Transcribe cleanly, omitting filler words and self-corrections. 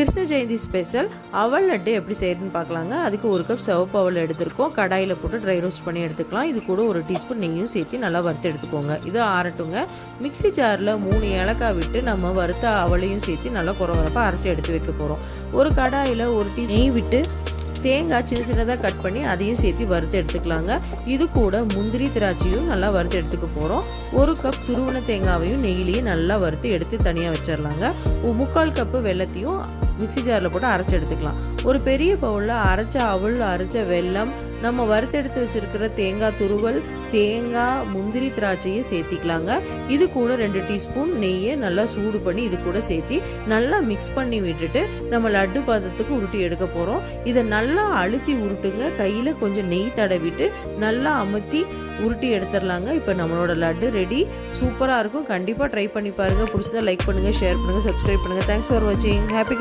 Krishna Jayanthi special அவல் லட்டு எப்படி செய்யறதுன்னு பார்க்கலாங்க. அதுக்கு 1 கப் சிவப்பு அவல் எடுத்துருக்கோம். கடாயில் போட்டு ட்ரை ரோஸ்ட் பண்ணி எடுத்துக்கலாம். இது கூட 1 டீஸ்பூன் நெய்யும் சேர்த்து நல்லா வறுத்து எடுத்துக்கோங்க. இது ஆறட்டுங்க. மிக்ஸி ஜாரில் 3 ஏலக்காய் விட்டு நம்ம வறுத்த அவளையும் சேர்த்து நல்லா குறவரப்பாக அரைச்சி எடுத்து வைக்க போகிறோம். ஒரு கடாயில் 1 டீஸ்பூன் நெய் விட்டு தேங்காய் சின்ன சின்னதாக கட் பண்ணி அதையும் சேர்த்து வறுத்து எடுத்துக்கலாங்க. இது கூட முந்திரி திராட்சையும் நல்லா வறுத்து எடுத்துக்க போகிறோம். 1 கப் துருவன தேங்காவையும் நெய்யிலையும் நல்லா வறுத்து எடுத்து தனியாக வச்சிடலாங்க. 3/4 கப்பு வெல்லத்தையும் மிக்ஸி ஜாரில் போட்டு அரைச்சி எடுத்துக்கலாம். ஒரு பெரிய பவுலில் அரைச்ச அவல், அரைச்ச வெல்லம், நம்ம வறுத்தெடுத்து வச்சுருக்கிற தேங்காய் துருவல், தேங்காய், முந்திரி திராட்சையை சேர்த்திக்கலாங்க. இது கூட 2 டீஸ்பூன் நெய்யை நல்லா சூடு பண்ணி இது கூட சேர்த்தி நல்லா மிக்ஸ் பண்ணி விட்டுட்டு நம்ம லட்டு பாத்திரத்துக்கு உருட்டி எடுக்க போகிறோம். இதை நல்லா அழுத்தி உருட்டுங்க. கையில் கொஞ்சம் நெய் தடவிட்டு நல்லா அமுத்தி உருட்டி எடுத்துடலாங்க. இப்போ நம்மளோட லட்டு ரெடி. சூப்பராக இருக்கும். கண்டிப்பாக ட்ரை பண்ணி பாருங்கள். பிடிச்சதா லைக் பண்ணுங்கள், ஷேர் பண்ணுங்கள், சப்ஸ்கிரைப் பண்ணுங்கள். தேங்க்ஸ் ஃபார் வாட்சிங். ஹாப்பி